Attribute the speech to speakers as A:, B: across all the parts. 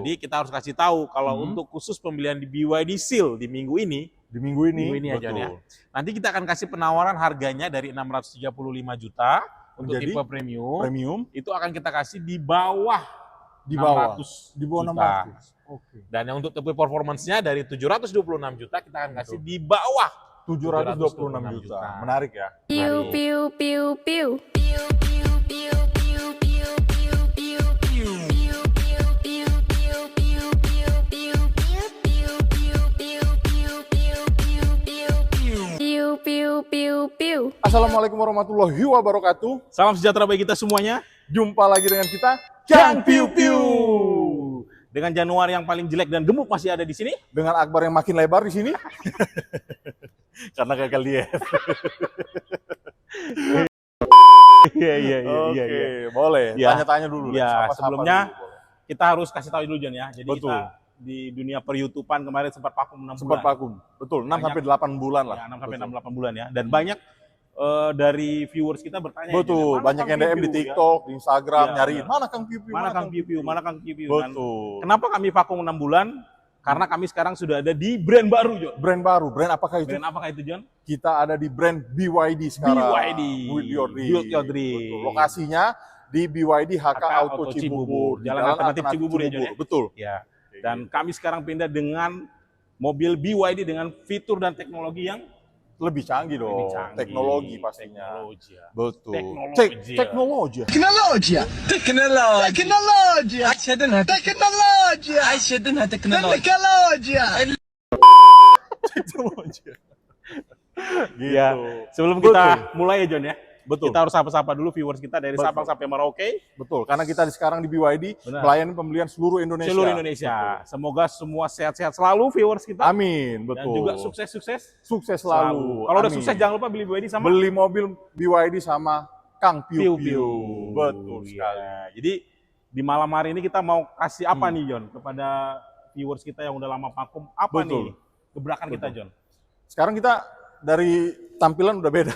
A: Jadi kita harus kasih tahu kalau untuk khusus pembelian di BYD Seal di minggu ini ya John ya. Nanti kita akan kasih penawaran harganya dari 635 juta untuk
B: menjadi
A: tipe premium. Itu akan kita kasih di bawah 600
B: di bawah
A: juta.
B: 600. Oke.
A: Dan yang untuk tipe performance-nya dari 726 juta kita akan kasih di bawah
B: 726 juta. Menarik ya.
C: Piu piu piu piu.
B: Assalamualaikum warahmatullahi wabarakatuh.
A: Salam sejahtera bagi kita semuanya.
B: Jumpa lagi dengan kita, Kang Piu Piu.
A: Dengan Januari yang paling jelek dan gemuk masih ada di sini.
B: Dengan Akbar yang makin lebar di sini. Karena gagal diet.
A: Iya.
B: Oke, boleh.
A: Ya.
B: Tanya-tanya dulu.
A: Ya,
B: Sapa-sapa
A: sebelumnya
B: dulu, boleh.
A: kita harus kasih tahu dulu John ya. Jadi
B: Betul.
A: kita di dunia per-YouTubean kemarin sempat vakum 6
B: Sempat
A: bulan.
B: vakum. Betul, 6 sampai 8 bulan lah.
A: Ya, 6 sampai 8 bulan ya. Dan banyak dari viewers kita bertanya.
B: Betul, banyak yang DM di TikTok, di Instagram, nyariin mana Kang Piu Piu,
A: Mana Kang Piu Piu, mana Kang Piu Piu.
B: Betul.
A: Kenapa kami vakum 6 bulan? Karena kami sekarang sudah ada di brand baru, John.
B: Brand baru, brand apakah itu?
A: Brand apakah itu, John?
B: Kita ada di brand BYD sekarang.
A: BYD.
B: Build Your Dream.
A: Build Your Dream.
B: Betul. Lokasinya di BYD HK Auto Cibubur.
A: Jalan alternatif Cibubur ya, John ya?
B: Betul.
A: Ya. Dan kami sekarang pindah dengan mobil BYD dengan fitur dan teknologi yang
B: lebih canggih dong.
A: lebih canggih.
B: Teknologi pastinya.
A: Teknologi ya.
B: Betul.
A: Teknologi.
B: Teknologi.
D: تكنولوجيا تكنولوجيا أشهد انها تكنولوجيا أشهد انها تكنولوجيا
B: Teknologi. Gitu.
A: Ya. Sebelum kita mulai ya, John ya.
B: Betul.
A: Kita harus sapa-sapa dulu viewers kita dari
B: Betul.
A: Sabang sampai Merauke.
B: Betul. Karena kita sekarang di BYD
A: Benar.
B: melayani pembelian seluruh Indonesia.
A: Seluruh Indonesia. Semoga semua sehat-sehat selalu viewers kita.
B: Amin.
A: Dan
B: Betul.
A: juga sukses-sukses
B: Sukses selalu.
A: Kalau udah
B: Amin.
A: sukses jangan lupa beli BYD sama
B: Beli mobil BYD sama Kang Piu
A: Piu-Piu.
B: Piu. Betul sekali.
A: Ya. Jadi di malam hari ini kita mau kasih apa nih, John, kepada viewers kita yang udah lama vakum. Apa
B: Betul.
A: nih gebrakan kita, John?
B: Sekarang kita dari tampilan udah beda.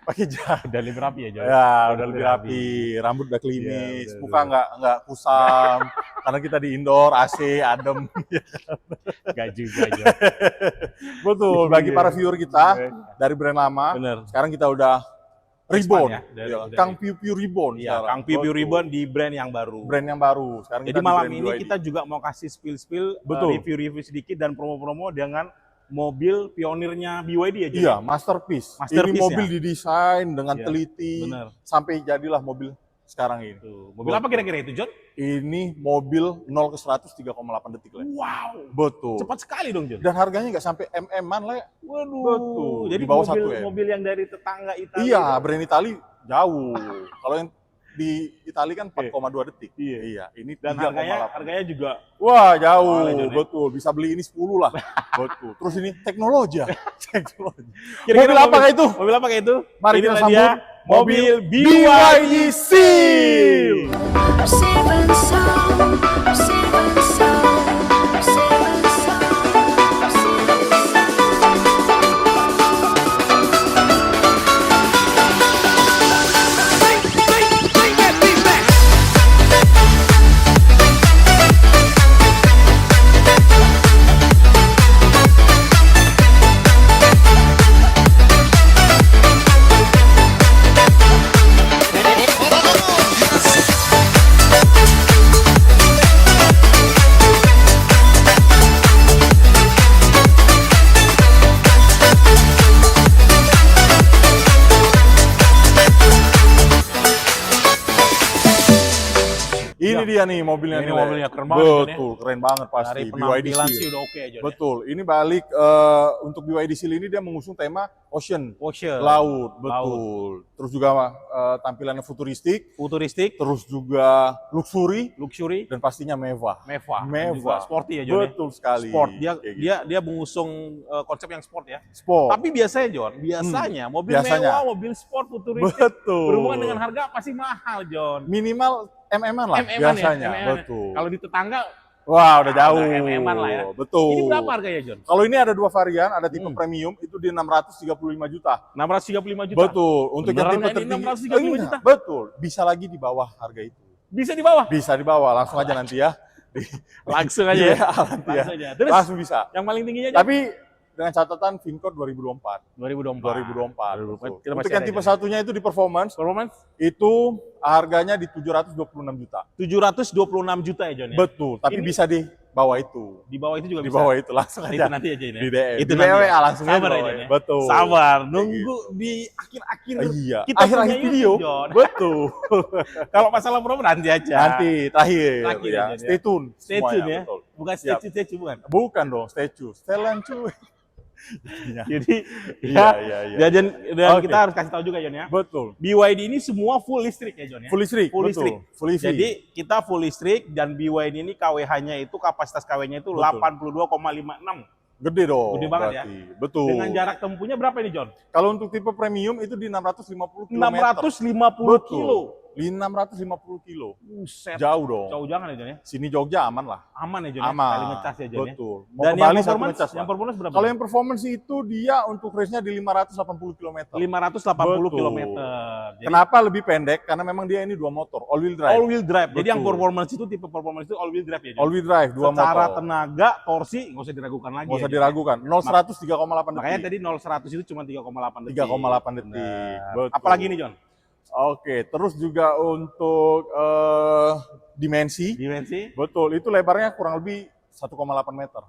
B: Pakai jas.
A: Udah lebih rapi ya, John?
B: Ya, udah lebih rapi. Rambut udah klimis,
A: Iya,
B: muka nggak kusam. Karena kita di indoor, AC, adem.
A: Gak juga, John.
B: Betul. Bagi para viewer kita dari brand lama,
A: Bener.
B: sekarang kita udah reborn.
A: ya,
B: Ya,
A: dari-
B: Kang Piu Piu reborn.
A: Iya,
B: sekarang.
A: Kang Piu Piu
B: Betul.
A: Ribbon di brand yang baru.
B: Brand yang baru. Sekarang
A: Jadi
B: kita di
A: malam
B: brand
A: ini
B: BYD.
A: kita juga mau kasih spill-spill,
B: Betul.
A: review-review sedikit dan promo-promo dengan mobil pionirnya BYD ya, John?
B: Iya, masterpiece.
A: Masterpiece
B: Ini mobil
A: ya?
B: didesain dengan
A: Iya,
B: teliti
A: benar.
B: sampai jadilah mobil sekarang ini.
A: Tuh, mobil apa kira-kira itu, John?
B: Ini mobil 0 ke 100 3,8 detik lah.
A: Wow,
B: Betul.
A: cepat sekali dong, John.
B: Dan harganya nggak sampai MM-an lah.
A: Waduh.
B: Betul.
A: Jadi
B: Di bawah
A: mobil,
B: 1 M.
A: mobil yang dari tetangga Italia.
B: Iya, brand Itali jauh. Kalau yang di Itali kan 4,2 detik. Iya. Ini
A: Dan
B: 3,8.
A: harganya juga
B: Wah, jauh.
A: Boleh, John, ya?
B: Betul. Bisa beli ini 10 lah. Betul. Terus ini teknologi. Teknologi.
A: Kira-kira
B: Mobil apakah itu?
A: Mobil apa kayak itu?
B: Mari kita
A: Inilah
B: sambut
A: dia, mobil BYD
B: Seal.
C: Seven sound, seven sound, seven sound, seven
B: Ini dia nih mobilnya
A: Ini
B: nih. Le.
A: mobilnya keren banget, John, ya.
B: Betul, keren banget pasti.
A: dari
B: BYD
A: penampilan
B: Seal.
A: sih udah oke, John.
B: Betul. Ini balik untuk BYD Seal ini dia mengusung tema ocean,
A: Ocean,
B: laut, betul. Terus juga tampilannya futuristik,
A: futuristik,
B: terus juga luxury
A: luxury,
B: dan pastinya mewah.
A: mewah, dan
B: Mewah.
A: juga sporty ya, John. Ya?
B: Betul sekali.
A: Sport. Dia
B: Kayak gitu.
A: dia mengusung konsep yang sport ya.
B: Sport.
A: Tapi biasanya, John, biasanya mobil
B: biasanya.
A: mewah, mobil sport futuristik
B: Betul.
A: berhubungan dengan harga pasti mahal, John.
B: Minimal MM-an lah
A: MM-an
B: biasanya.
A: ya, MM-an.
B: Betul.
A: Kalau di tetangga,
B: Wah, udah jauh.
A: udah MM-an lah ya.
B: Betul.
A: ini berapa harganya, John?
B: Kalau ini ada dua varian, ada tipe premium itu di 635 juta.
A: 635 juta.
B: Betul. Untuk yang
A: Beneran
B: tipe
A: nggak ini
B: tertinggi
A: 635 juta?
B: Betul. Bisa lagi di bawah harga itu.
A: Bisa di bawah.
B: Bisa di bawah, langsung aja nanti ya.
A: Langsung aja
B: Iya,
A: ya.
B: nanti ya.
A: Langsung aja. Terus
B: Langsung bisa.
A: yang paling tingginya aja.
B: Tapi dengan catatan VinCode 2024.
A: 2024.
B: 2024. betul.
A: Kita
B: Untuk
A: masih
B: yang
A: ada
B: tipe
A: aja.
B: satunya itu di performance,
A: Performance
B: itu harganya di 726 juta.
A: 726 juta ya John ya.
B: Betul, tapi
A: Ini-
B: bisa di bawah itu.
A: Di bawah itu juga
B: Di
A: bisa.
B: bawah itu langsung
A: Itu
B: aja.
A: nanti aja ini.
B: Di
A: ya.
B: DM.
A: Itu
B: Di
A: nanti
B: WA
A: ya.
B: langsung aja
A: Sabar
B: di
A: ya,
B: bawah
A: John
B: ya.
A: ya.
B: Betul.
A: Sabar, nunggu di akhir-akhir
B: Iya,
A: kita
B: akhir-akhir
A: punya
B: video.
A: YouTube, John.
B: Betul.
A: Kalau masalah promo nanti aja.
B: Nanti terakhir,
A: Terakhir
B: ya.
A: aja,
B: Stay tune.
A: Stay
B: semuanya,
A: tune ya.
B: Betul.
A: Bukan
B: Siap.
A: statue bukan.
B: Bukan dong, statue. Setelan cuy.
A: Jadi
B: Iya,
A: ya,
B: iya, iya.
A: dan
B: Oke.
A: kita harus kasih tahu juga John ya.
B: Betul.
A: BYD ini semua full listrik ya John ya.
B: Full listrik,
A: Full
B: betul.
A: listrik.
B: Full listrik.
A: Jadi kita full listrik dan BYD ini KWH-nya itu kapasitas KW-nya itu
B: Betul.
A: 82,56.
B: gede dong.
A: Gede banget ya.
B: berarti. Betul.
A: Dengan jarak tempuhnya berapa ini John?
B: Kalau untuk tipe premium itu di 650 km.
A: 650 kilo.
B: 650 kilo.
A: Buset.
B: Jauh dong.
A: Jauh jangan ya John ya.
B: Sini Jogja aman lah.
A: Aman ya John ya.
B: Aman.
A: Kali ngecas ya John ya.
B: Betul. Mau
A: Dan
B: ke
A: yang
B: Bali satu
A: performance,
B: ngecas
A: yang
B: lah.
A: performance berapa?
B: Kalau yang performance itu dia untuk range-nya di 580 km.
A: 580
B: Betul.
A: km. Jadi
B: Kenapa lebih pendek? Karena memang dia ini dua motor, all wheel drive.
A: all wheel drive. Jadi yang
B: Betul.
A: performance itu tipe performance itu all wheel drive ya John.
B: All wheel drive, dua
A: Secara
B: motor.
A: tenaga, torsi nggak usah diragukan lagi.
B: Nggak usah
A: ya, John ya.
B: diragukan. 0 100 3,8
A: Makanya
B: detik.
A: tadi 0-100 itu cuma 3,8 detik.
B: 3,8 detik.
A: Benar.
B: Betul.
A: Apalagi nih John?
B: Oke, terus juga untuk dimensi.
A: Dimensi
B: Betul, itu lebarnya kurang lebih 1,8 meter.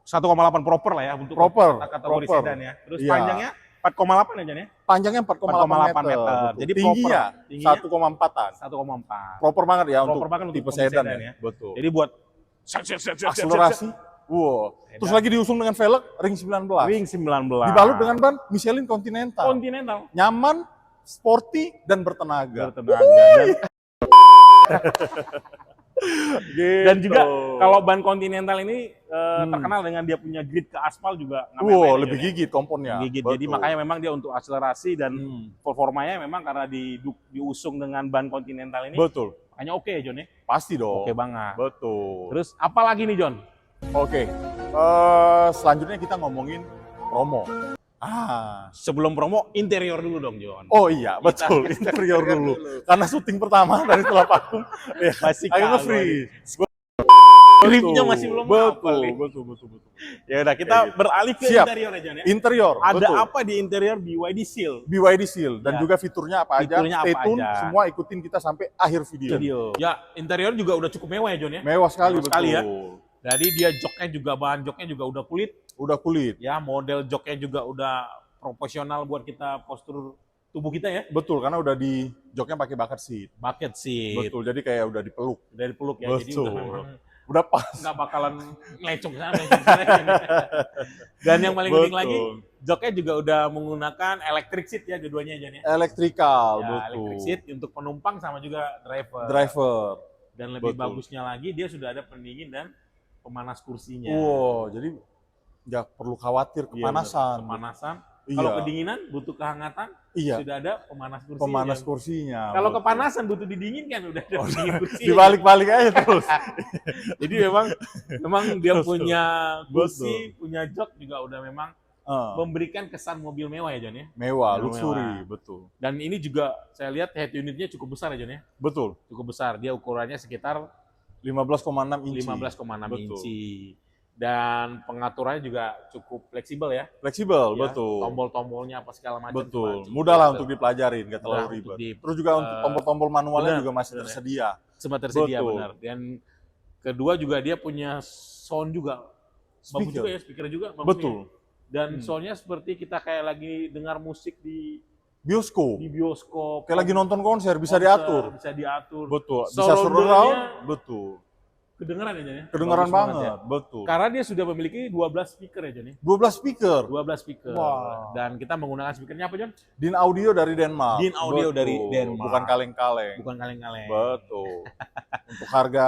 A: 1,8 proper lah ya untuk
B: Proper,
A: kategori
B: proper.
A: sedan ya. Terus
B: Iya.
A: panjangnya 4,8 ya John ya?
B: Panjangnya 4,8 meter. Betul.
A: Jadi
B: tingginya,
A: proper. Tingginya
B: 1,4-an.
A: 1,4.
B: Proper banget ya
A: Proper
B: untuk
A: banget untuk
B: tipe
A: kondisi
B: sedan
A: sedan
B: ya.
A: ya.
B: Betul.
A: Jadi buat
B: Akselerasi. Wow. Terus lagi diusung dengan velg ring 19.
A: Wing 19.
B: Dibalut dengan ban Michelin Continental.
A: Continental.
B: Nyaman, sporty, dan bertenaga.
A: Bertenaga.
B: Gitu.
A: Dan juga kalau ban Continental ini terkenal dengan dia punya grid ke aspal juga nggak main-main
B: wow,
A: ya,
B: lebih
A: John ya.
B: gigit komponnya.
A: Gigit. Jadi
B: Betul.
A: makanya memang dia untuk akselerasi dan
B: Hmm.
A: performanya memang karena diusung dengan ban Continental ini
B: Betul.
A: makanya oke ya John ya.
B: Pasti dong.
A: Oke banget.
B: Betul.
A: Terus apa lagi nih John?
B: Oke. Selanjutnya kita ngomongin promo.
A: Sebelum promo interior dulu dong John.
B: Oh iya, betul.
A: Kita
B: Interior dulu. Karena syuting pertama dari setelah vakum, ya,
A: Masih
B: agak
A: kalah
B: free.
A: Gripnya masih belum hafal nih.
B: betul.
A: Ya udah kita
B: Kayak gitu.
A: beralih ke
B: Siap.
A: interior ya John ya.
B: Interior,
A: Ada
B: betul.
A: apa di interior BYD Seal?
B: BYD Seal dan
A: Ya.
B: juga fiturnya apa aja.
A: Fiturnya
B: Stay
A: apa
B: tune,
A: aja.
B: semua ikutin kita sampai akhir video.
A: Ya, interior juga udah cukup mewah ya John ya.
B: Mewah sekali,
A: Mewah sekali ya.
B: betul.
A: Jadi dia joknya juga bahan joknya juga udah kulit
B: Udah kulit.
A: ya, model joknya juga udah proporsional buat kita postur tubuh kita ya.
B: Betul, karena udah di joknya pakai bucket seat.
A: Bucket seat.
B: Betul, jadi kayak udah dipeluk.
A: Dari peluk ya. Jadi
B: Betul.
A: udah memang
B: Udah pas.
A: nggak bakalan lecok sana, lecok sana. Dan yang paling penting
B: Betul.
A: lagi, joknya juga udah menggunakan electric seat ya dua-duanya John ya.
B: Elektrikal,
A: Ya,
B: betul.
A: electric seat untuk penumpang sama juga driver.
B: Driver.
A: Dan lebih
B: betul.
A: bagusnya lagi dia sudah ada pendingin dan pemanas kursinya.
B: Wow, jadi nggak perlu khawatir
A: Iya,
B: kepanasan.
A: bener. Kepanasan.
B: Iya.
A: Kalau kedinginan butuh kehangatan,
B: Iya,
A: sudah ada pemanas kursi.
B: pemanas
A: John.
B: kursinya.
A: Kalau
B: betul.
A: kepanasan butuh didinginkan udah ada pendingin kursi.
B: Dibalik-balik aja terus.
A: Jadi memang dia
B: Betul.
A: punya kursi, punya jok juga udah memang
B: Ah,
A: memberikan kesan mobil mewah ya John ya.
B: mewah,
A: Mewah.
B: luxury, betul.
A: Dan ini juga saya lihat head unitnya cukup besar ya John ya.
B: Betul.
A: Cukup besar. Dia ukurannya sekitar
B: 15,6 inci.
A: 15,6
B: Betul.
A: inci. Dan pengaturannya juga cukup fleksibel ya.
B: Fleksibel,
A: Ya,
B: betul.
A: Tombol-tombolnya apa segala macam.
B: Betul.
A: juga cukup
B: Mudah lah
A: fleksibel.
B: untuk dipelajarin, nggak terlalu
A: Mudah untuk
B: ribet.
A: di-
B: Terus juga untuk
A: eh,
B: tombol-tombol manualnya
A: benar,
B: juga masih
A: benar ya.
B: tersedia.
A: Semua tersedia
B: Betul.
A: benar. Dan kedua juga dia punya sound juga. Bagus
B: Speaker.
A: juga ya, speaker juga. Bagus
B: Betul.
A: ya. Dan soundnya seperti kita kayak lagi dengar musik di
B: Bioskop.
A: bioskop.
B: Kayak lagi nonton konser, bisa
A: konser,
B: diatur.
A: Bisa diatur.
B: Betul. Bisa
A: Surround-nya
B: surround, betul.
A: Kedengeran ya John ya?
B: Kedengaran
A: Bagus
B: banget,
A: ya.
B: betul.
A: Karena dia sudah memiliki 12 speaker ya John ya?
B: 12 speaker.
A: 12 speaker.
B: Wah.
A: Dan kita menggunakan speakernya apa John?
B: Din Audio dari Denmark.
A: Din Audio
B: Betul.
A: dari Denmark.
B: Bukan kaleng-kaleng.
A: Bukan kaleng-kaleng.
B: Betul. Untuk harga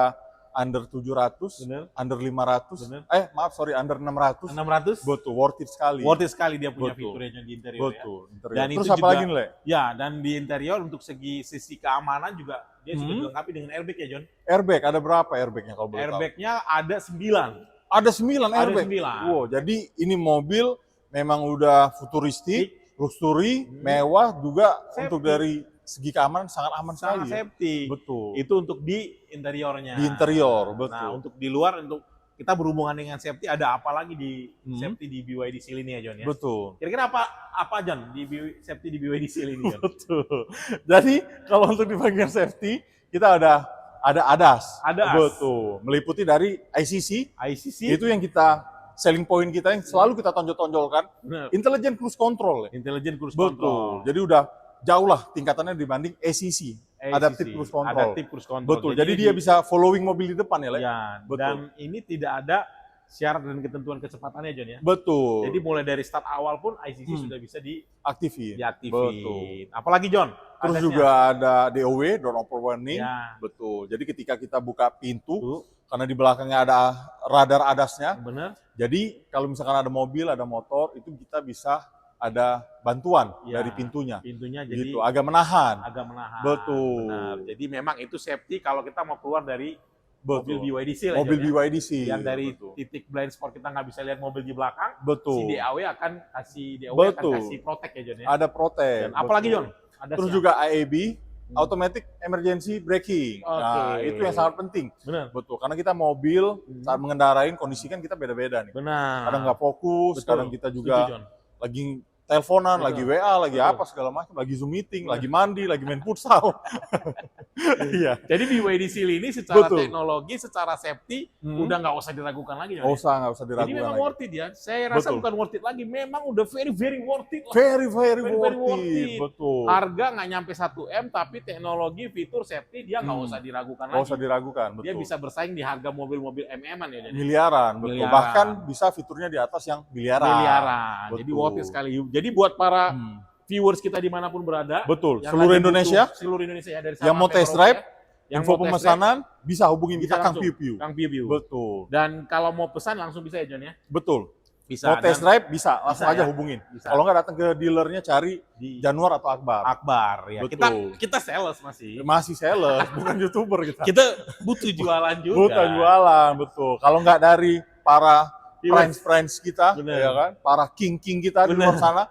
B: under 700,
A: Bener.
B: under 500,
A: Bener.
B: maaf sorry, under 600.
A: 600?
B: Betul, worth it sekali.
A: Worth it sekali dia punya
B: Betul.
A: fiturnya John di interior ya.
B: Betul. Interior.
A: Dan
B: Terus
A: itu
B: apa
A: juga-
B: lagi nih, Le?
A: Ya, dan di interior untuk sisi keamanan juga dia sudah
B: Hmm.
A: dilengkapi dengan airbag ya John.
B: Airbag, ada berapa airbagnya kalau boleh tahu?
A: Airbagnya ada 9.
B: Ada 9
A: Ada
B: airbag.
A: 9.
B: Wow, jadi ini mobil memang udah futuristik, luxury, mewah juga
A: Safety.
B: untuk dari segi keamanan sangat aman
A: sangat
B: sekali. Ya.
A: safety.
B: Betul.
A: Itu untuk di interiornya.
B: Di interior, betul.
A: Nah, untuk di luar untuk kita berhubungan dengan safety, ada apa lagi di safety di BYD Seal ini ya John ya?
B: Betul.
A: Kira-kira apa John di safety di BYD Seal ini John?
B: Betul. Jadi kalau untuk di bagian safety kita ada ADAS.
A: ADAS.
B: Betul. Meliputi dari ICC.
A: ICC.
B: Itu yang kita selling point kita yang selalu kita tonjol-tonjolkan.
A: Benar.
B: Intelligent Cruise Control. Ya.
A: Intelligent Cruise
B: Betul.
A: Control.
B: Jadi udah jauh lah tingkatannya dibanding ACC. Adaptive Cruise Control.
A: Adaptive Cruise Control.
B: Betul. Jadi dia bisa following mobil di depan ya, Le?
A: Ya,
B: Betul.
A: dan ini tidak ada syarat dan ketentuan kecepatannya John ya.
B: Betul.
A: Jadi mulai dari start awal pun ICC sudah bisa
B: aktifin.
A: diaktifin.
B: Betul.
A: Apalagi John?
B: Terus
A: ADAS-nya?
B: juga ada DOW, Door Open Warning.
A: Ya.
B: Betul. Jadi ketika kita buka pintu,
A: Tuh,
B: karena di belakangnya ada radar ADAS-nya,
A: benar.
B: jadi kalau misalkan ada mobil, ada motor, itu kita bisa ada bantuan
A: Ya,
B: dari pintunya.
A: Pintunya jadi
B: Gitu, agak menahan.
A: agak menahan.
B: Betul.
A: Benar. Jadi memang itu safety kalau kita mau keluar dari mobil
B: Betul.
A: BYD Seal.
B: Mobil
A: John, ya.
B: BYD sih.
A: Yang dari
B: Betul.
A: titik blind spot kita nggak bisa lihat mobil di belakang,
B: Betul.
A: si DAW akan kasih
B: Betul.
A: protect ya John ya.
B: Ada protect.
A: Dan apalagi
B: betul.
A: John? Ada
B: Terus
A: siapa?
B: juga AEB, Automatic Emergency Braking. Nah,
A: Oke.
B: itu yang sangat penting.
A: Benar.
B: Betul, karena kita mobil saat mengendarain kondisi kan kita beda-beda nih.
A: Benar.
B: Kadang nggak fokus,
A: Betul.
B: kadang kita
A: Setuju,
B: juga
A: John.
B: lagi teleponan,
A: Betul.
B: lagi WA, lagi
A: Betul.
B: apa segala macam, lagi Zoom meeting, lagi mandi, lagi main futsal. Iya.
A: Jadi BYD Seal ini secara
B: Betul.
A: teknologi, secara safety udah nggak usah diragukan lagi. John, ya?
B: Nggak usah
A: Jadi
B: diragukan
A: memang
B: lagi.
A: worth it ya. Saya rasa
B: Betul.
A: bukan worth it lagi, memang udah very worth it. lah.
B: Very
A: Very
B: worth it. Betul.
A: Harga nggak nyampe 1 M, tapi teknologi, fitur, safety dia nggak usah diragukan
B: Nggak
A: lagi.
B: usah diragukan, betul.
A: Dia bisa bersaing di harga mobil-mobil MM-an ya. John.
B: miliaran, betul.
A: Miliaran.
B: Bahkan bisa fiturnya di atas yang miliaran.
A: Miliaran. Jadi
B: Betul.
A: worth it sekali. Jadi buat para
B: Hmm.
A: viewers kita dimanapun berada,
B: Betul.
A: yang
B: Seluruh
A: lagi
B: Indonesia,
A: butuh- seluruh Indonesia ya, dari
B: yang
A: Sabang
B: mau
A: sampai
B: test drive,
A: Merauke, yang
B: info
A: mau test drive,
B: pemesanan bisa hubungin
A: bisa
B: kita Kang
A: langsung.
B: Piu Piu.
A: Kang Piu Piu.
B: Betul.
A: Dan kalau mau pesan langsung bisa ya John ya?
B: Betul.
A: Bisa.
B: Mau test
A: Dan
B: drive bisa, langsung
A: bisa
B: aja
A: ya?
B: hubungin.
A: Bisa.
B: Kalau nggak datang ke dealernya cari
A: di
B: Januar atau Akbar.
A: Akbar ya.
B: Betul.
A: Kita sales masih.
B: Masih sales, bukan YouTuber kita.
A: Kita butuh jualan juga.
B: Bukan jualan, betul. Kalau nggak dari para
A: Viewers.
B: friends kita,
A: Bener.
B: ya kan, para king kita di luar
A: Bener.
B: sana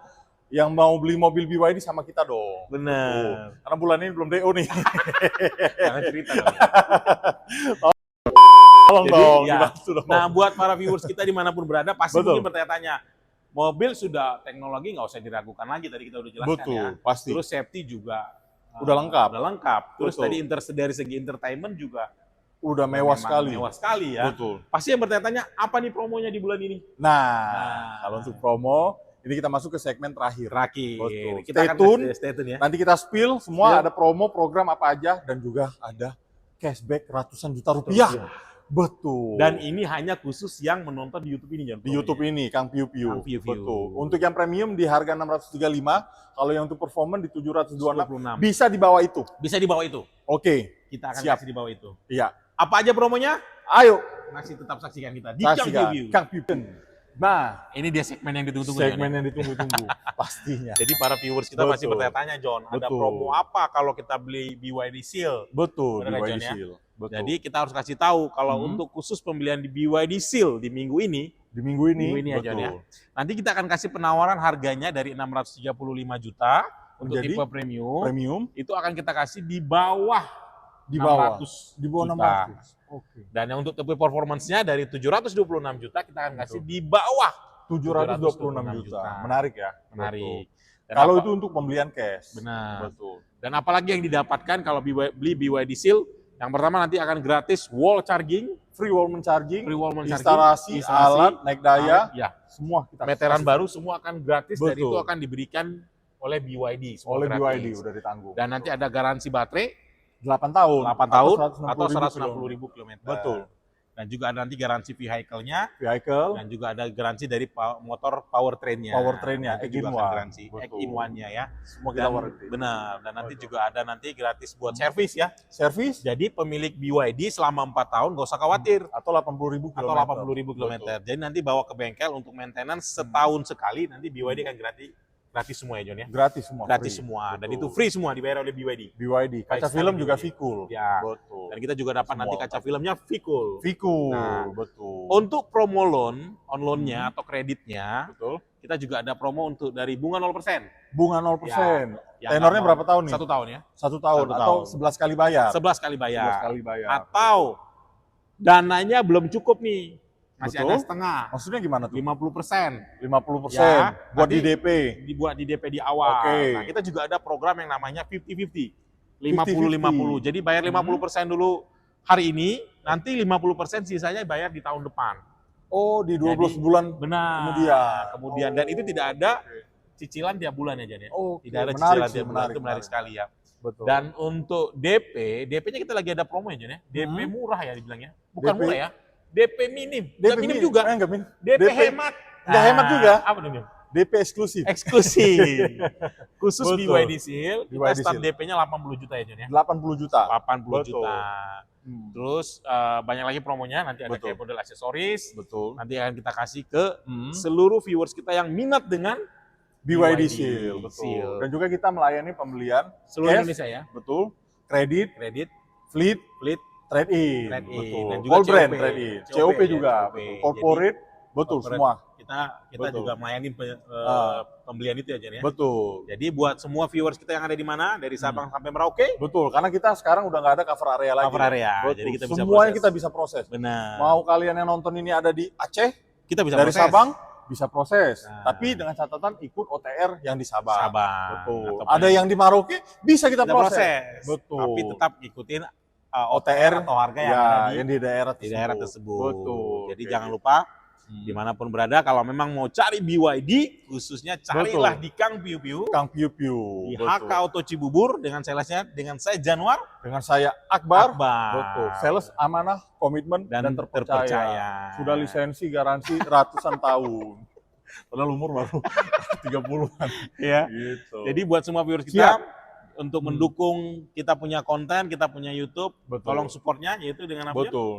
B: yang mau beli mobil BYD sama kita dong.
A: Bener.
B: Karena bulan ini belum DO nih.
A: Jangan cerita dong.
B: Tolong
A: Jadi,
B: dong,
A: ya.
B: dibantu dong.
A: Nah, buat para viewers kita dimanapun berada, pasti
B: Betul.
A: mungkin bertanya-tanya, mobil sudah teknologi nggak usah diragukan lagi, tadi kita udah jelaskan
B: Betul,
A: ya.
B: pasti.
A: Terus safety juga
B: Udah lengkap.
A: Udah lengkap. Terus
B: Betul.
A: tadi dari segi entertainment juga
B: Udah mewah
A: memang
B: sekali.
A: Mewah sekali ya.
B: Betul.
A: Pasti yang bertanya-tanya, apa nih promonya di bulan ini?
B: Nah, kalau untuk promo, ini kita masuk ke segmen terakhir.
A: Terakhir.
B: Betul.
A: Kita
B: Stay
A: akan
B: tune.
A: stay tune ya.
B: Nanti kita spill semua,
A: Spill.
B: ada promo, program apa aja, dan juga ada cashback ratusan juta rupiah. Betul.
A: Dan ini hanya khusus yang menonton di YouTube ini, John.
B: di YouTube ini, Kang Piu Piu.
A: Kang Piu Piu.
B: Betul. Untuk yang premium di harga 635, kalau yang untuk performance di 726,
A: 26.
B: bisa di bawah itu.
A: Bisa di bawah itu.
B: Oke,
A: Kita akan
B: Siap.
A: kasih di bawah itu.
B: iya.
A: Apa aja promonya?
B: Ayo,
A: Masih tetap saksikan kita di Kang Piu
B: saksikan
A: Piu.
B: Kang Piu Piu. Nah,
A: Ini dia segmen yang ditunggu-tunggu, John,
B: segmen
A: ya.
B: yang ditunggu-tunggu, pastinya.
A: Jadi para viewers kita masih
B: Betul.
A: bertanya-tanya, John, ada
B: Betul.
A: promo apa kalau kita beli BYD Seal?
B: Betul,
A: Bener kan,
B: BYD
A: John, ya?
B: Seal. Betul.
A: Jadi kita harus kasih tahu kalau untuk khusus pembelian di BYD Seal di minggu ini,
B: di minggu ini,
A: ya, John, ya. Nanti kita akan kasih penawaran harganya dari 635 juta untuk
B: Menjadi
A: tipe premium.
B: premium
A: Itu akan kita kasih di bawah
B: di bawah
A: 600
B: di bawah
A: juta.
B: 600. Oke.
A: Dan yang untuk tipe performance-nya dari 726 juta kita akan kasih di bawah
B: 726 juta. Menarik ya.
A: Menarik. Dan
B: Kalau
A: apa-
B: itu untuk pembelian cash.
A: Benar.
B: Betul.
A: Dan apalagi yang didapatkan kalau beli BYD Seal, yang pertama nanti akan gratis wall charging,
B: Free wall charging,
A: free wall charging,
B: instalasi, alat, naik daya,
A: ya,
B: semua kita
A: meteran
B: kasih.
A: baru semua akan gratis dan
B: Betul.
A: itu akan diberikan oleh BYD, semua
B: oleh
A: gratis.
B: BYD udah ditanggung.
A: Dan nanti ada garansi baterai
B: 8 tahun,
A: 8 tahun
B: atau
A: atau 160.000 km.
B: Betul.
A: Dan juga ada nanti garansi vehicle-nya
B: Vehicle,
A: dan juga ada garansi dari motor powertrain-nya.
B: Powertrain-nya,
A: Nanti
B: egg
A: juga
B: in
A: akan
B: one.
A: garansi
B: Betul.
A: egg in one-nya ya.
B: semua kita
A: Dan,
B: warranty.
A: benar. Dan nanti
B: Betul.
A: juga ada nanti gratis buat servis ya.
B: Servis
A: Jadi pemilik BYD selama 4 tahun nggak usah khawatir.
B: atau 80.000 km.
A: Atau 80.000 km. Jadi nanti bawa ke bengkel untuk maintenance setahun sekali, nanti BYD akan gratis semua ya John ya.
B: Gratis semua.
A: Gratis
B: free.
A: semua. Dan
B: Betul.
A: itu free semua dibayar oleh BYD.
B: BYD. Kaca
A: Baik
B: film
A: sekali
B: juga
A: BYD.
B: Vicul.
A: Ya.
B: Betul.
A: Dan kita juga dapat nanti
B: Semua.
A: kaca filmnya Vicul.
B: Vicul.
A: Nah,
B: betul.
A: Untuk promo loan, on loan-nya atau kreditnya,
B: Betul.
A: kita kita juga ada promo untuk dari bunga 0%.
B: Bunga 0%.
A: Ya,
B: Tenornya
A: nggak
B: berapa
A: mau.
B: tahun nih?
A: 1 tahun ya.
B: 1 tahun
A: Satu
B: atau
A: tahun.
B: 11 kali bayar?
A: 11 kali bayar.
B: 11 kali bayar.
A: Atau dananya belum cukup nih. Masih
B: Betul.
A: ada setengah.
B: Maksudnya gimana tuh?
A: 50%.
B: 50%
A: Ya,
B: buat
A: nanti
B: di DP.
A: Dibuat di DP di awal.
B: Oke.
A: Nah, kita juga ada program yang namanya 50-50.
B: 50-50.
A: 50-50. Jadi bayar 50% dulu hari ini, nanti 50% sisanya bayar di tahun depan.
B: Oh, di 12
A: Jadi,
B: bulan
A: Benar.
B: kemudian.
A: Dan itu tidak ada cicilan tiap bulan ya, Jan ya.
B: Oke,
A: Tidak ada
B: menarik
A: cicilan
B: sih,
A: tiap bulan. Itu menarik sekali ya.
B: Betul.
A: Dan untuk DP-nya kita lagi ada promo ya, Jan ya. DP murah ya dibilangnya. Bukan
B: DP
A: murah ya. DP minim.
B: DP
A: Nggak minim juga.
B: Enggak minim.
A: DP hemat.
B: Nggak hemat juga.
A: Apa namanya?
B: DP eksklusif.
A: Eksklusif. Khusus
B: Betul.
A: BYD Seal, kita
B: BYD
A: start
B: Seal.
A: DP-nya 80 juta ya, Jan ya.
B: 80 juta.
A: 80
B: Betul.
A: juta.
B: Hmm.
A: Terus banyak lagi promonya, nanti ada
B: Betul.
A: kayak model aksesoris.
B: Betul.
A: Nanti akan kita kasih ke
B: Hmm.
A: seluruh viewers kita yang minat dengan
B: BYD Seal, betul.
A: Seal.
B: Dan juga kita melayani pembelian
A: seluruh
B: cash,
A: Indonesia ya.
B: betul, kredit,
A: Kredit,
B: fleet,
A: fleet,
B: trade-in,
A: Trade-in.
B: betul.
A: Dan juga
B: All brand
A: COP.
B: trade-in,
A: COP
B: COP
A: ya,
B: juga,
A: COP.
B: betul. Corporate, betul
A: corporate.
B: semua,
A: kita
B: Betul.
A: juga melayani
B: Ah.
A: pembelian itu ya, Jan ya.
B: betul.
A: Jadi buat semua viewers kita yang ada di mana, dari Sabang sampai Merauke,
B: Betul, karena kita sekarang udah nggak ada cover area lagi.
A: cover area.
B: Betul.
A: Jadi kita bisa
B: Semuanya
A: proses.
B: kita bisa proses.
A: Benar.
B: Mau kalian yang nonton ini ada di Aceh,
A: Kita bisa
B: dari
A: proses.
B: Sabang, bisa proses.
A: Nah.
B: Tapi dengan catatan ikut OTR yang di Sabang.
A: Sabang.
B: Betul.
A: Ataupun
B: Ada yang di Merauke, bisa kita
A: kita
B: proses.
A: proses.
B: Betul.
A: Tapi tetap ikutin
B: OTR
A: atau harga yang
B: ya,
A: ada di
B: yang di daerah
A: di daerah tersebut.
B: Betul.
A: Jadi
B: Oke.
A: jangan lupa dimanapun berada, kalau memang mau cari BYD, khususnya carilah
B: Betul.
A: di Kang Piu Piu,
B: Kang Piu Piu.
A: di
B: Betul.
A: HK Auto Cibubur dengan salesnya, dengan saya Januar
B: Dengan saya Akbar.
A: Akbar.
B: Betul. Sales amanah, komitmen
A: Dan
B: dan, terpercaya.
A: terpercaya.
B: Sudah lisensi garansi ratusan tahun. Padahal umur baru 30-an.
A: Ya.
B: Gitu.
A: Jadi buat semua viewers
B: Siap.
A: kita, untuk mendukung kita punya konten, kita punya YouTube,
B: Betul.
A: tolong supportnya, yaitu dengan apa? Jan?
B: betul.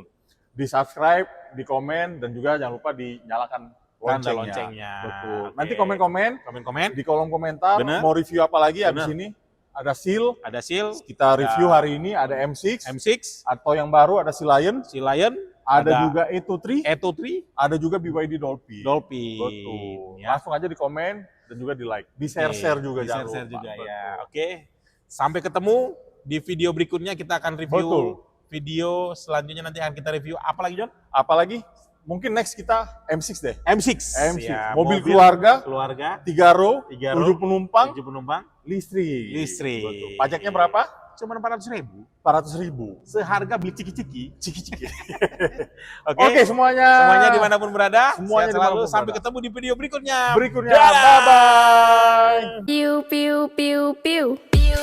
B: Di subscribe, di komen, dan juga jangan lupa dinyalakan
A: Tanda
B: loncengnya.
A: loncengnya.
B: Betul.
A: Oke.
B: Nanti komen-komen
A: Komen-komen.
B: di kolom komentar.
A: Bener.
B: Mau review apa lagi abis
A: Bener.
B: ini? Ada Seal.
A: Ada Seal,
B: Kita review hari ini ada M6.
A: M6,
B: Atau yang baru ada Sea Lion.
A: si Lion,
B: Ada
A: Ada
B: juga E23.
A: E23,
B: Ada juga BYD Dolphin.
A: Dolphin.
B: Betul.
A: Ya.
B: Langsung aja di komen dan juga di like. Di share-share juga
A: Di
B: jangan
A: share-share
B: lupa.
A: juga
B: Betul.
A: ya. Oke. Sampai ketemu di video berikutnya, kita akan review
B: Betul.
A: video selanjutnya, nanti akan kita review apa lagi, John?
B: Apalagi mungkin next kita M6 deh.
A: M6.
B: M6.
A: Ya,
B: mobil keluarga,
A: keluarga,
B: 3 row,
A: 3 row,
B: 7 penumpang,
A: 7 penumpang,
B: listrik.
A: listrik.
B: Betul. Pajaknya berapa?
A: Cuma 400.000.
B: 400.000.
A: Seharga beli ciki-ciki.
B: Ciki-ciki.
A: Oke.
B: Oke, semuanya.
A: Semuanya dimanapun berada.
B: Semuanya
A: Sehat selalu.
B: dimanapun
A: Sampai
B: berada.
A: ketemu di video berikutnya.
B: Berikutnya.
A: Dadah.
B: Bye-bye.
C: Pew pew pew pew. Pew